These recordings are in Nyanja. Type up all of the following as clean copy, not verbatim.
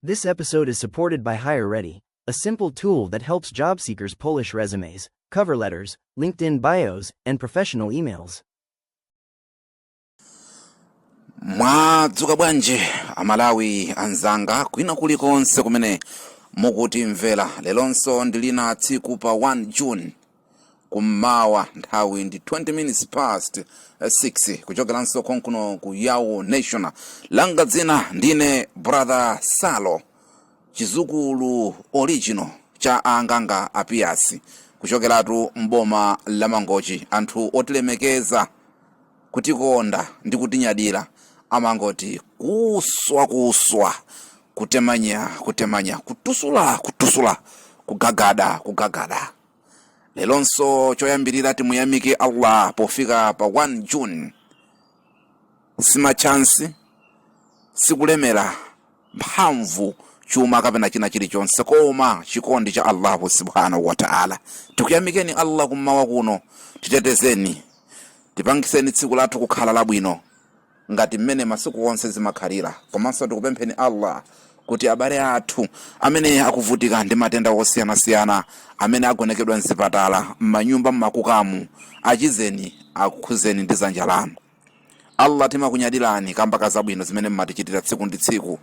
This episode is supported by HireReady, a simple tool that helps job seekers polish resumes, cover letters, LinkedIn bios, and professional emails. Mwadzuka bwanji aMalawi anzanga kwina kulikonse kumene mukutimvera. Lelonso ndilina tsiku pa 1 June kummawa nthawi ndi 20 minutes past 6 kuchokeranso konkuno ku Yawo National. Langa dzina ndine brother Sallo, chizukulu original cha anganga apiasi kuchokeratu mboma la Mangochi. Anthu otilemekeza, kutikonda ndi kutinyadira amangoti kuswa kutemanya kutusula kugagada. Lelonso choyambirira timuyamike Allah pofika pa 1 June. Sima chance, sikulemera, mphamvu, chuma kapena china chilichonse koma chikondi cha Allah subhanahu wa ta'ala. Tikuyamikeni Allah kummawa kuno, titetezeni, tipangiseni tsiku lathu kukhala labwino ngati mmene masiku onse zimakhalira. Komanso tikupempheni Allah kuti abale athu amene akuvutika ndi matenda osiyanasiyana, amene agonekedwa mzipatala, m'manyumba, m'makukamu, achizeni, akukhuzeni ndi dzanja lanu. Allah timakunyadirani kamba kazabwino zimene mmatichitira tsiku ndi tsiku.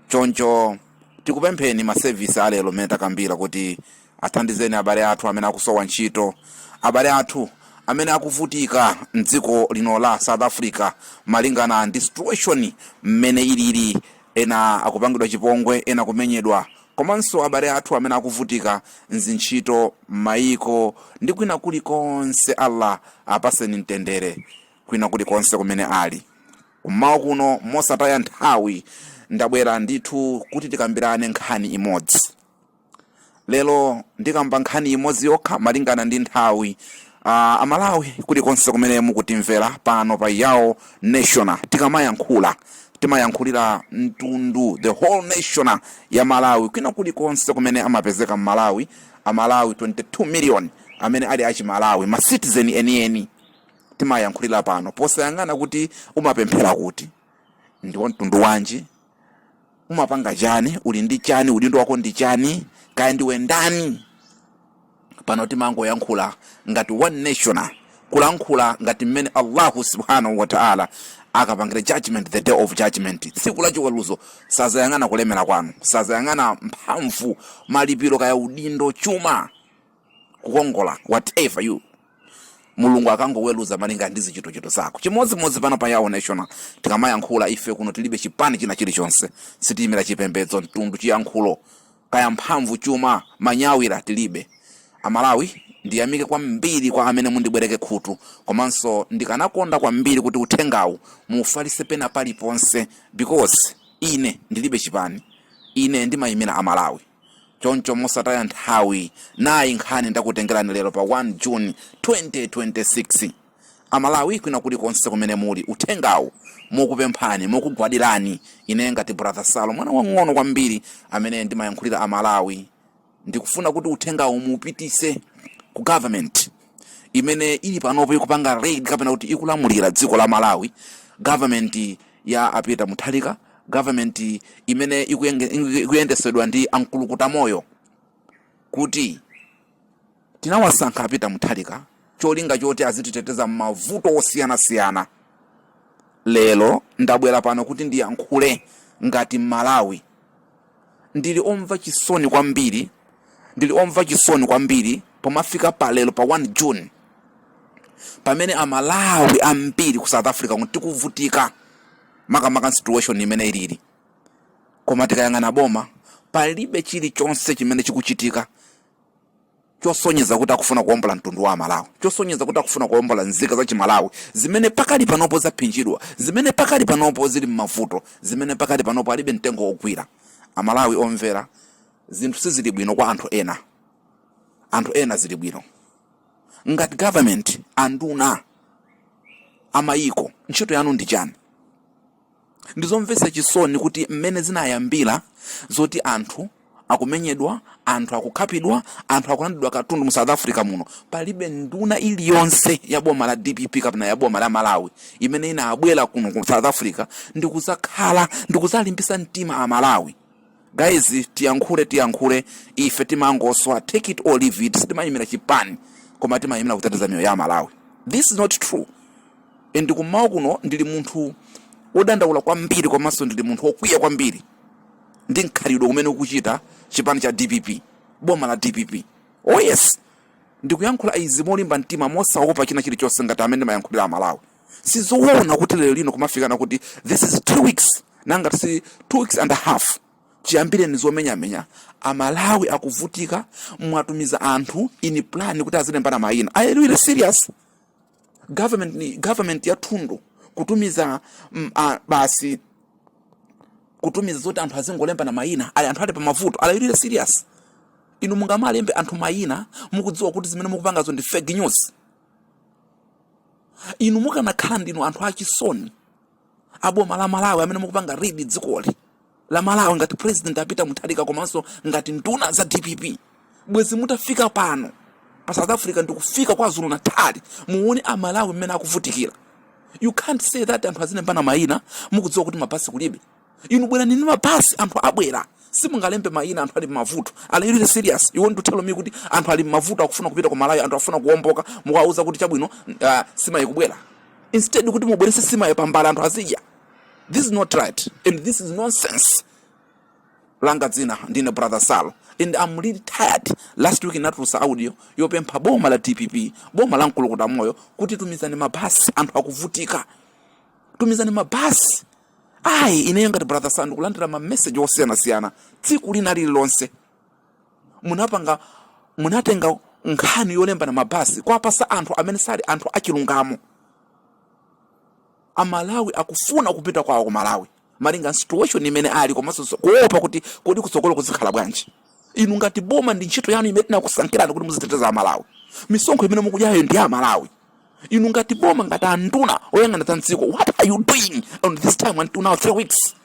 Choncho tikupempheni maservice alelo mmene takambira kuti athandizeni abale athu amene akusowa ntchito, abale athu amene akuvutika mdziko lino la South Africa malingana ndi situation mmene ilili, ena akupangidwa chipongwe, ena kumenyedwa. Komanso abale athu amene akuvutika mzintchito, maiko ndi kwina kulikonse, Allah apaseni mtendere kwina kulikonse kumene ali. Kummawa kuno mosataya nthawi ndabwera ndithu kuti tikambirane nkhani imodzi. Lelo ndikamba nkhani imodzi yokha malingana ndi nthawi. aMalawi kulikonse kumene mukutimvera pano pa Yawo National, timayankhulira mtundu, the whole nation ya Malawi kwina kulikonse kumene amapezeka m'Malawi. aMalawi 22 million amene ali achiMalawi, ma citizen enieni timayankhulira pano, posayang'ana kuti umapemphera kuti, ndi mtundu wanji, umapanga chani, uli ndi chani, udindo wako ndi chani, kaya ndiwe ndani. Pano timangoyankhula ngati one nation, kulankhula ngati mmene Allah subhanahu wa ta'ala akapangira judgment, the day of judgment, tsiku la chiweruzo. Sazayang'ana kulemera kwanu, sazayang'ana mphamvu, malipiro, kaya udindo, chuma, kukongola, whatever you. Mulungu akangoweruza malinga ndi zichito zako. Chimodzimodzi pano pa Yawo National tikamayankhula ife kuno tilibe chipani china chilichonse, sitimira chipembedzo, mtundu, chiyankhulo, kaya mphamvu, chuma, manyawira tilibe. aMalawi ndiyamike kwambiri kwa amene mundibwereke khutu, komanso ndikanakonda kwambiri kuti uthengawu mufalise pena paliponse, because ine ndilibe chipani, ine ndimayimira aMalawi. Choncho mosataya nthawi, nayi nkhani ndakutengerani lero pa 1 June 2026. aMalawi kwina kulikonse kumene muli, uthengawu mukupemphani, mukugwadirani. Ine ngati brother Sallo, mwana wang'ono kwambiri amene ndimayankhulira aMalawi, ndikufuna kuti uthengawu mupitise ku government imene ili panopo ikupanga raid kapena kuti ikulamulira dziko la Malawi, government ya Apita Muthalika, government imene ikuyendesedwa ndi amkulukuta moyo, kuti tinawasankha Apita Muthalika cholinga choti azititeteza mavuto osiyanasiyana. Lelo ndabwera pano kuti ndiyankhule ngati Malawi. Ndili omva chisoni kwambiri pomafika pa lelo pa 1 June pamene aMalawi ambiri ku South Africa tikuvutika makamaka situation imene ilili. Koma tikayang'ana Boma, palibe chilichonse chimene chikuchitika chosonyeza kuti akufuna kuombola mtundu wa aMalawi, chosonyeza kuti akufuna kuombola nzika za chiMalawi zimene pakali panopo zaphinjidwa, zimene pakali panopo zili m'mavuto, zimene pakali panopo alibe mtengo wogwira. aMalawi omvera, zinthu sizili bwino kwa anthu ena zili bwino. Ngati government, anduna, amayiko, ntchito yanu ndi chani? Ndizomvetsa chisoni kuti mmene zinayambira zoti anthu akumenyedwa, anthu akukhapidwa, anthu akulandidwa katundu mu South Africa muno, palibe nduna iliyonse ya boma la DPP kapena ya boma la Malawi imene inabwera kuno ku South Africa ndikuzakhala ndikuzalimbisa mtima aMalawi guys, tiyankhule ife timangoswa, take it or leave it. Simayimira chipani koma timayimira kuteteza miyoyo ya Malawi. This is not true. And kumawa kuno ndili munthu wodandaula kwambiri komanso ndili munthu wokwiya kwambiri ndi nkhalidwe kumene ukuchita chipani cha DPP, boma la DPP. Oh yes, ndikuyankhula izi molimba mtima mosaopa china chilichonse ngati amene mayankhulira Malawi. Sizoona kuti lero lino kumafikana kuti this is 3 weeks nanga si 2 weeks and a half chiyambire nizomenya aMalawi akuvutika, mwatumiza anthu in plan kuti azilembana mayina. Are you really serious? Government ya Thundu kutumiza basi kutumiza zoti anthu azingolembana mayina, ali anthu ali pa mavuto. Are you really serious? Inu mungamalembe anthu mayina mukudziwa kuti zimene mukupangazo ndi fake news. Inu mukanakhala ndinu anthu achisoni aboma la Malawi amene mukupanga read dzikoli la Malawi ngati president apita muthalika komanso ngati nduna za DPP. Bwezi mutafika pano pa South Africa ndikufika kwa Zulu Natal muone aMalawi mmene akuvutikira. You can't say that anthu azilembana mayina mukudziwa kuti mabasi kulibe. Inu bwera nini mabasi anthu abwera. Simungalembe mayina anthu ali mavuto. Are you really serious? You want to tell me kuti anthu ali mavuto akufuna kupita ku Malawi, anthu afuna kuomboka, mukauza kuti chabwino sima ikubwera. Instead kuti mubwerese sima yapambala anthu azija. This is not right and this is nonsense. Langa dzina ndine brother Sallo and I'm really tired. Last week inatulusa audio yopempha boma la DPP, boma la nkulukuta moyo kuti tumizani mabasi anthu akuvutika. Tumizani mabasi. Ai ine ngati brother Sallo kulandira ma message osiyana tsiku lina lililonse. Munatenga nkhani yolemba na mabasi kwa pasa anthu amene sali anthu achilungamo. aMalawi akufuna kupita kwawo ku Malawi malinga situation imene ali komanso kuopa kuti kodi kutsogolo kuzikhala bwanji. Inu ngati boma ndi ntchito yanu imene nakusankhirana kuti muziteteza aMalawi. Misonkho imene mukudyayo ndi aMalawi. Inu ngati boma ngati anduna oyang'ana dziko, what are you doing on this time until now 3 weeks?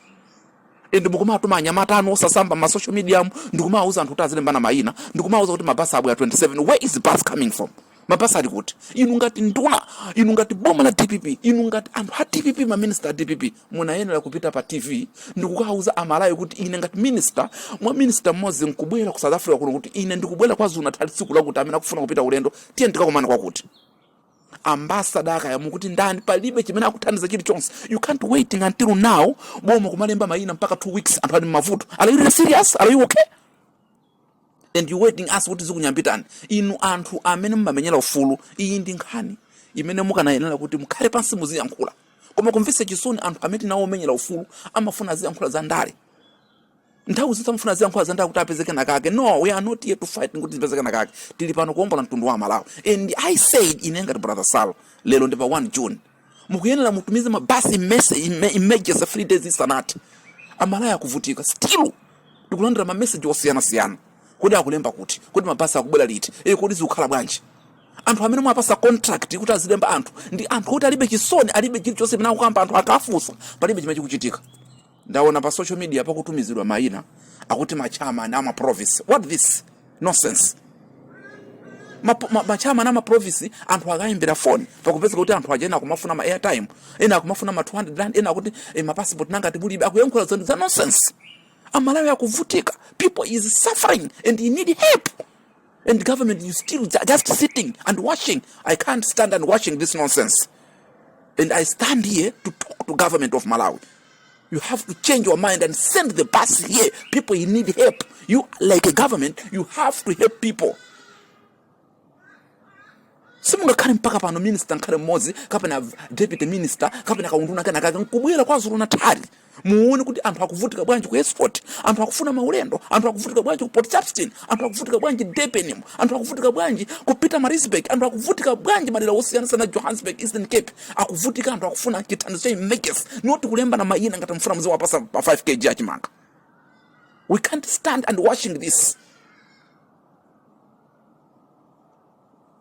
And mukumatuma anyamata anu osasamba ma social media ndikumauza anthu kuti azilembana mayina, ndikumauza kuti mabasi abwera 27. Where is the bus coming from? Mabasi ali kuti. Inu ngati nduna, inu ngati boma la DPP, inu ngati anthu ha DPP, ma minister DPP, munayenera kupita pa TV ndikukauza aMalawi kuti ine ngati minister, mwa minister mmozi nkubwera ku South Africa kuno kuti ine ndikubwera kwa Zulu Natal tsiku lakuti amene akufuna kupita ulendo, tiye ndikakomana kwakuti. Ambassador akayamu kuti ndani palibe chimene akuthandiza chilichonse. You can't waiting until now boma kumalemba mayina mpaka 2 weeks anthu ali mavuto. Are you really serious? Are you okay? And you waiting us kuti zikunyambitani. Inu anthu amene mmamenyera ufulu iyi ndi nkhani imene mukanayenera kuti mukhale pansi muziyankhula. Koma kumvese chisoni anthu amene nawo menyera ufulu amafuna ziyankhula za ndale. Nthawi zitamfuna ziyankhula za ndale kuti apezeke nakake. No, we are not here to fight kuti zipezeke nakake. Tili pano kuombola mtundu wa Malawi. And I said ine ngati brother Sallo lero ndi pa 1 June. Mukuyenera mutumize mabasi emergency 3 days isanati. aMalawi akuvutika still. Tikulandira ma message osiyana. Kodi akulemba kuti mabasi akubwera liti, kodi zikukhala bwanji. Anthu amene mwapasa contract kuti azilemba anthu ndi anthu kuti alibe chisoni, alibe chilichonse pena kukamba anthu akafusa palibe chimene chikuchitika. Ndaona pa social media pakutumizidwa mayina akuti machama ama province. What this nonsense? Machama ama province anthu akayimbira phone pakupeza kuti anthu ajena kumafuna ma airtime, ena kumafuna ma 200 rand, ena kuti ma passport nanga tibulibe, akuyankhula za nonsense. aMalawi akuvutika. People is suffering and you need help. And government you still just sitting and watching. I can't stand and watching this nonsense. And I stand here to talk to government of Malawi. You have to change your mind and send the bus here. People you need help. You like a government, you have to help people. Simunga kale mpaka pano minister nkale mmozi kapena deputy minister kapena kaunduna kana kaka nkubwera kwa Zulu Natal. Muone kuti anthu akuvutika bwanji ku export, anthu akufuna maulendo, anthu akuvutika bwanji ku Port Shepstone, anthu akuvutika bwanji Durban, anthu akuvutika bwanji kupita Maritzburg, anthu akuvutika bwanji madera osiyana sana Johannesburg, Eastern Cape, akuvutika anthu akufuna chithandizo cha images, not kulemba na mayina ngati mfuna mzee wapasa pa 5 kg achimanga. We can't stand and watching this.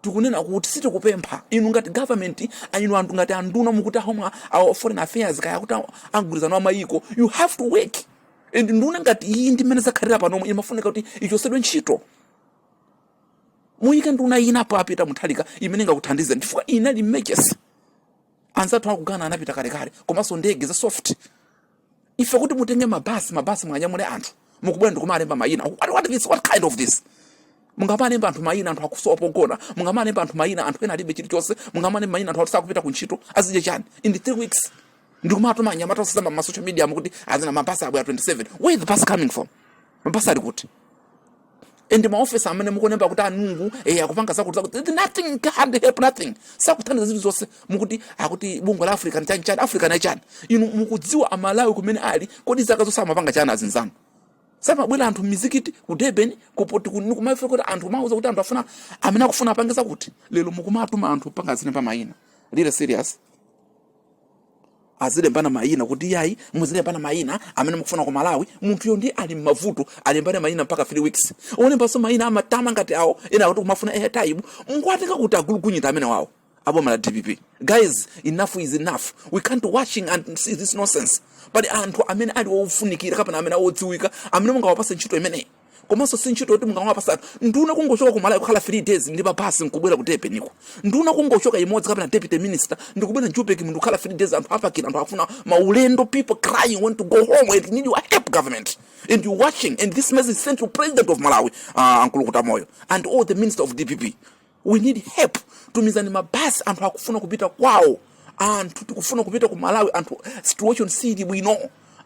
Tukunena kuti siti kupempha inu ngati government inu anthu ngati anduna mukuti home our foreign affairs kaya kuti angurizana amayiko, you have to work. And nduna ngati iyi ndi mene zakhalira pano imafunika kuti ichosedwe ntchito. Muyike nduna ina apo apita muthalika imene ngakuthandiza ndifuka inali emergency. Anzathu akugana anapita kale komanso ndege za soft. Ife kuti mutenge mabasi mwanyamule anthu mukubwera ndikumalemba mayina. What kind of this? Mungamalemba anthu mayina anthu akusowa pogona, mungamalemba anthu mayina anthu ena alibe chilichonse, mungamalemba mayina anthu akusakupita ku ntchito azije chani in the 3 weeks. Ndikumatuma anyamata osamba ma social media mukuti azina mapasa abwa 27. Where is the pass coming from? Mapasa ali kuti. And my office amene mukunemba kuti anungu akupanga zakuti nothing can help nothing. Sakuthandiza zinthu zonse mukuti akuti bungo la Africa ni chani Africa na chani. Inu mukudziwa aMalawi kumene ali kodi zaka zonse amapanga chani azinzanu. Sema bwela anthu mizikiti ku Durban kupoti kumafika kuti anthu mauza kuti anthu afuna amene akufuna apangeza kuti lero mukumatuma anthu panga zine pa mayina. Really serious. Azilembana mayina kuti yayi muzilembana mayina amene mukufuna ku Malawi munthu yo ndi ali mavuto alembana mayina mpaka 3 weeks. Onemba so mayina amatama ngati awo ena kuti kumafuna airtime ngwatika kuti agulukunyita amene wawo abo mala DPP. Guys, enough is enough. We can't watching and see this nonsense. But anthu amene ali ofunikira kapena amene odziwika amene mungawapasa ntchito imene komanso si ntchito kuti mungawapasa nduna kungochoka ku Malawi kukhala 3 days ndi papasi nkubwera ku Durban niko nduna kungochoka imodzi kapena deputy minister ndikubwera Joburg mundu kukhala 3 days anthu apakira anthu afuna maulendo, people crying want to go home and need your help government and you watching and this message sent to president of Malawi Uncle Kutamoyo and all the minister of DPP. We need help. Tumizani mabasi anthu akufuna kupita kwawo anthu tikufuna kupita ku Malawi anthu situation city bwino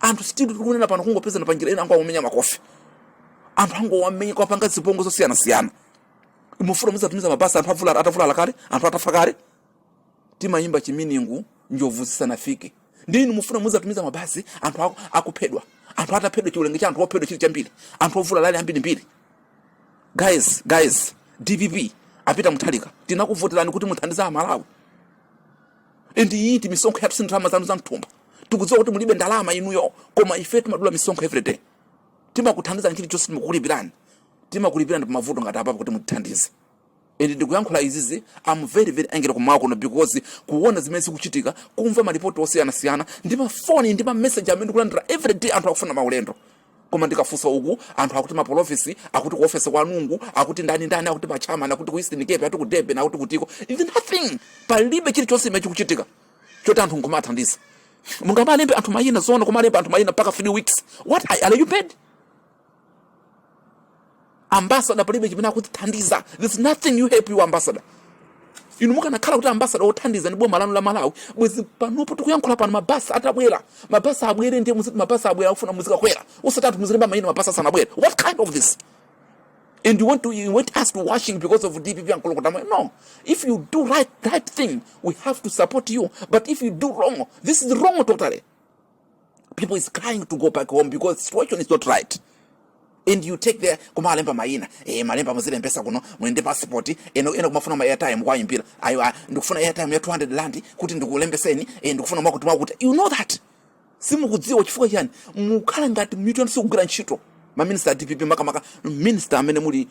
anthu still tikunena pano kungopeza na panjira ena angomenya makofi anthu angowamenya kwa panga zipongo zosiyana imufuna muzatumiza mabasi anthu atavula kale anthu atafa kale timayimba chiminingu njovu zisanafike ndinu mufuna muzatumiza mabasi anthu akuphedwa anthu ataphedwa chiulenge cha anthu ophedwa chili chambiri anthu ovula lale ambiri mbiri. Guys DPP apita muthalika tinakuvoterani kuti muthandiza aMalawi endi iti misonkho yathu sindrama zanu zamthumba tikudziwa kuti mulibe ndalama inuyo koma ife timadula misonkho every day timakuthandiza chili chonse timakulipirani pa mavuto ngati apa kuti mutithandize. Endi ndikuyankhula izizi I'm very angry kumwa kuno because kuona zimene zikuchitika kumva maripoti osiyana ndi mafoni ndi message amene ndikulandira every day anthu akufuna maulendo koma ndikafusa uku anthu akuti mapolo office akuti ku office kwa nungu akuti ndani akuti pa chairman akuti ku Eastern Cape akuti ku Durban akuti kutiko is nothing palibe chili chonse imene chikuchitika choti anthu ngomathandiza mungamalembe anthu mayina zona kumalemba anthu mayina paka 3 weeks. What are you paid? Ambassador palibe chimene akuthandiza. There's nothing you help you ambassador. Inu mukanakhala kuti ambassador othandiza ndi boma lanu la Malawi bwezi panopo tikuyankhula pano mabasi atabwera mabasi abwere ndiye muziti mabasi abwera ufuna muzika kwera usatatu muzilemba mayina mabasi asanabwera. What kind of this? And you want us to washing because of DPP and Kolokotamo? No. If you do right thing, we have to support you. But if you do wrong, this is wrong totally. People is crying to go back home because the situation is not right. And you take the kumalemba mayina malemba muzile mpesa kuno mwende passport eno kumafuna ma airtime kwa impira ayo ndikufuna airtime ya 200 rand kuti ndikulembeseni ndikufuna mwakutuma kuti you know that simukudziwa chifukwa chani mukhala ngati mutuan sikugwira ntchito ma minister DPP maka minister amene muli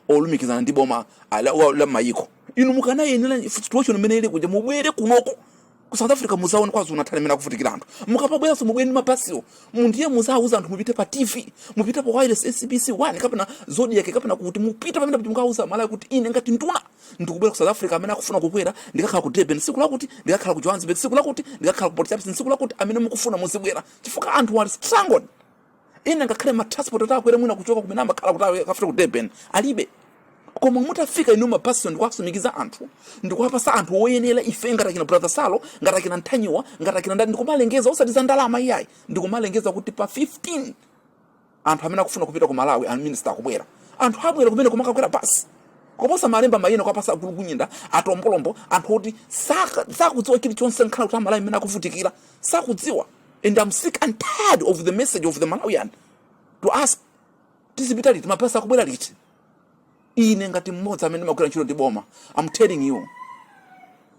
olumikizana ndi boma la mayiko inu mukana yenera situation imene ile kuja mubwere kunoko ku South Africa muzaona kwazo unathalemera kuvutikira anthu mukapabwera so mubweni mapasio mundiye muzauza anthu mupite pa TV mupite pa wireless SBC 1 kapena Zodiac kapena kuti mupite pamene kuti mukauza Malawi kuti ine ngati nduna ndikubwera ku South Africa amene akufuna kukwera ndikakhala ku Durban siku lakuti ndikakhala ku Johannesburg siku lakuti ndikakhala ku Port Elizabeth siku lakuti amene mukufuna muzibwera chifukwa anthu wali strangled ine ngakhale ma transport atakwera mwina kuchoka kumene amakhala kuti akafika ku Durban alibe koma mutafika ino mabasi ndikuwasumikiza anthu ndikuwapasa anthu oyenera ife ngatakina brother Sallo ngatakina Nthanyiwa ngatakina ndani ndikumalengeza usatiza ndalama iyayi ndikumalengeza kuti pa 15 anthu amene akufuna kupita ku Malawi and minister akubwera anthu abwera kumene kumakakwera basi koposa malemba mayina kwapasa akulukunyinda atompolombo anthu oti sakudziwa chili chonse nkhala kuti aMalawi amene akuvutikira sakudziwa. And I'm sick and tired of the message of the Malawian to ask tisipita liti mapasa akubwera liti ine ngati mmodzi amene makwera ntchito ndi boma. I'm telling you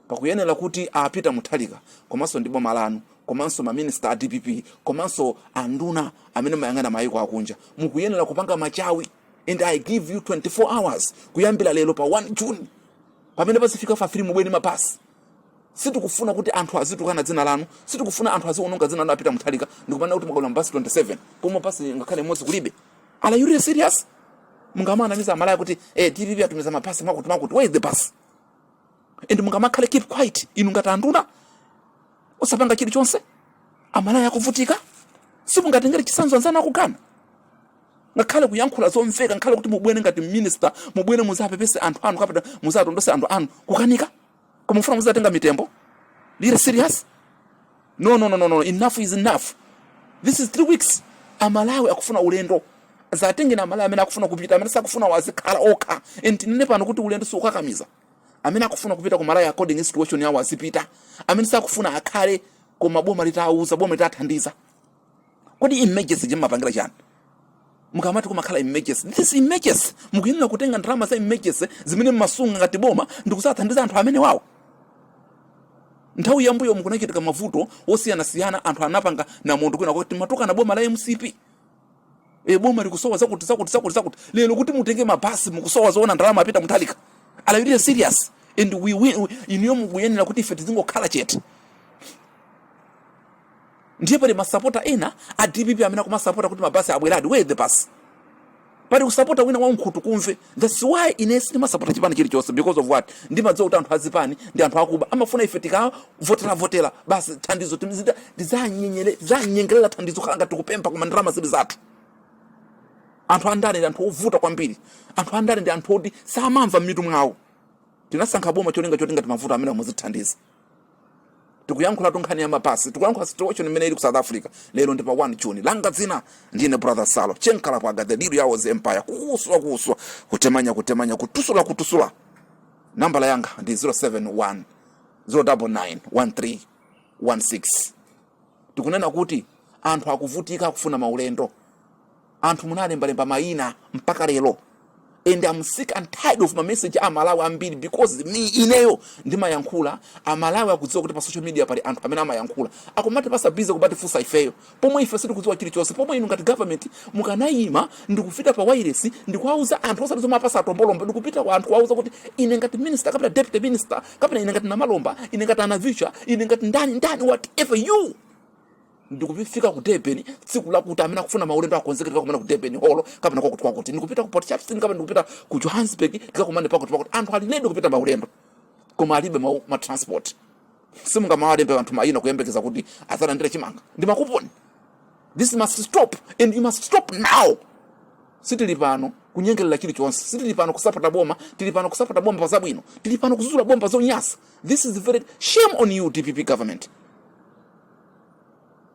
pakuyenera kuti apita muthalika komanso ndi boma lanu komanso ma minister a DPP komanso anduna amene mayang'ana mayiko akunja mukuyenera kupanga machawi. And I give you 24 hours kuyambira lero pa 1 June pamene pasifika fa 3 mubweni mapasi sitikufuna kuti anthu azitukana dzina lanu sitikufuna anthu aziononga dzina lanu apita muthalika ndikupanda kuti mukabwera mbasi 27 koma pasi ngakhale mmodzi kulibe. Are you really serious? Mungamana miza aMalawi kuti DPP atumiza mapasi makuti where is the bus? And mungamakhala keep quiet inu ngati anduna usapanga chili chonse aMalawi akuvutika simungatengere chisanzo anzana akugana ngakhale kuyankhula zomveka ngakhale kuti mubwene ngati minister mubwene muzapepese anthu anu kapita muzatondose anthu anu kukanika koma mufuna muzatenga mitembo lire serious no enough is enough. This is 3 weeks aMalawi akufuna ulendo zatenge na Malawi amene akufuna kupita amene sakufuna wazikhala okha ntinene pano kuti ulendo sukakamiza amene akufuna kupita ku Malawi according to situation yawo azipita amene sakufuna akhale koma boma litauza boma litathandiza kodi emergency jemapangira chani mukamati kumakhala emergency this is emergency mukuyenera kutenga ndalama za emergency zimene mmasunga ngati boma ndikusathandiza anthu amene wawo nthawi yambuyo mukunachitika mavuto osiyana anthu anapanga na munthu kwina kuti matoka na boma la MCP boma likusowa zakuti lero kuti mutenge mabasi mukusowa zoona ndalama apita muthalika are you really serious and we win iniyo mukuyenera kuti ife tizingokhala chete ndiye pali masapota ena a DPP amene kumasapota kuti mabasi abweradi where the bus pali kusapota wina wankhutu kumve that's why inesi masapota chipani chilichonse because of what ndimadziwa kuti anthu azipani ndi anthu akuba amafuna ife tikavotera basi thandizo timizida zanyengerera thandizo khala ngati kupempha kuma ndalama zili zathu anthu andale ndi anthu ovuta kwambiri anthu andale ndi anthu oti samamva m'mitu mwawo tinasankha boma cholinga choti ngati mavuto amene muzithandiza tikuyankhula tunkhani ya mabasi tikuyankhula situation imene ili ku South Africa lero ndi pa 1 June langa dzina ndine brother Sallo chenkala pwaga the leader yawo empire kuswa kutemanya kutusula nambala yanga ndi 071 099 1316 tikunena kuti anthu akuvutika kufuna maulendo anthu munalembalemba mayina mpaka lero and I'm sick and tired of my message aMalawi ambiri because ineyo ndimayankhula aMalawi akudziwa kuti pa social media pali anthu amene amayankhula akumati pasa busy kubati fusa ifeyo pomwe ife sitikudziwa chilichonse pomwe inu ngati government mukanayima ndikufika pa wireless ndikuwauza anthu osati zomwe apasa atombolomba ndikupita kwa anthu kuwauza kuti ine ngati minister kapita deputy minister kapita ine ngati namalomba ine ngati anavicha ine ngati ndani whatever you ndikufika ku Durban tsiku lakuti amene akufuna maulendo akonzekera kumene ku Durban holo kapena kwakuti ndikupita ku Port Shepstone kapena ndikupita ku Johannesburg tikakumane pakuti anthu aliledo kupita maulendo koma alibe ma transport simungamawale anthu mayina kuyembekeza kuti azalandire chimanga ndimakuponi this must stop and you must stop now sitili pano kunyengerera chilichonse sitili pano kusapota boma tili pano kusapota bomba pa zabwino tili pano kuzula bomba zonyasa this is very shame on you DPP government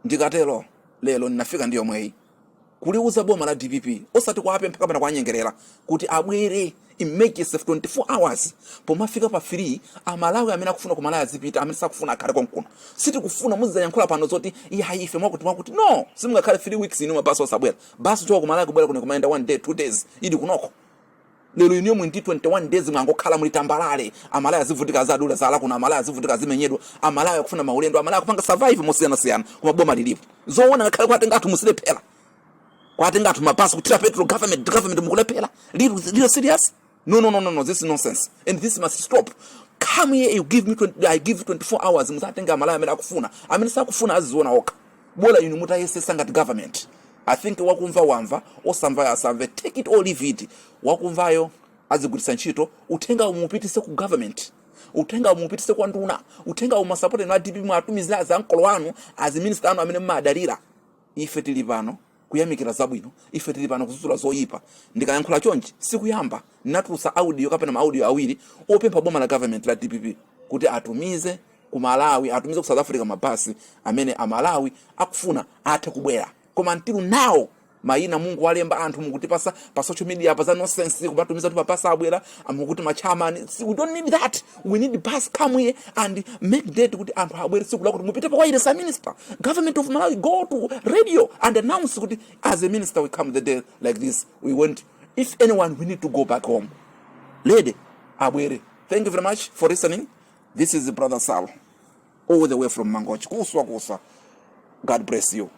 ndikatelo lelo ninafika ndiyo mweyi kuliuza boma la DPP osati kwape mpaka pena kwanyengerera kuti abwere emergency 24 hours pomafika pa free aMalawi amene akufuna ku Malawi azipita amene sakufuna akhale konkuno siti kufuna muziyankhula pano zoti ife mwakuti no simungakhale 3 weeks inu mabasi osabwera basi choka ku Malawi kubwera kuno kumayenda 1 day 2 days ili kunoko lero iniyo mwindi 21 days mwangokhala muli tambalale aMalawi azivutika azadula zala kuna aMalawi azivutika azimenyedwa aMalawi akufuna maulendo aMalawi akupanga survive mosiyana kuma boma lilipo zoona ngakhale kwatenga athu musilephera kwatenga athu mabasi kutira petrol government mukulephera lilo serious no this is nonsense and this must stop come here you give me I give you 24 hours muzatenga aMalawi amene akufuna amene sakufuna aziziona okha bola inu mutayesesa ngati government I think wakumva wamva osamva asamve take it or leave it wakumvayo azigulisa ntchito utenga umupitise ku government utenga umupitise kwa nduna utenga umasapota na DPP mwatumizira za ankolo wanu as minister anu amene mmadalira ife tili pano kuyamikira zabwino ife tili pano kuzuzula zoyipa ndikayankhula chonchi sikuyamba natulusa audio kapena ma audio awiri opempha boma la government la DPP kuti atumize ku Malawi atumize ku South Africa mabasi amene aMalawi akufuna athe kubwera koma until now mayina Mungu walemba anthu mukuti pasa pa social media pa za nonsense kubatumiza tu pasa abwera amukuti machamani we don't need that we need bus come here and make date kuti anthu abwere siku la kuti mupite pa wireless minister government of Malawi go to radio and announce kuti as a minister we come the day like this we want if anyone we need to go back home lady abwere. Thank you very much for listening. This is brother Sallo all the way from Mangochi kuswa God bless you.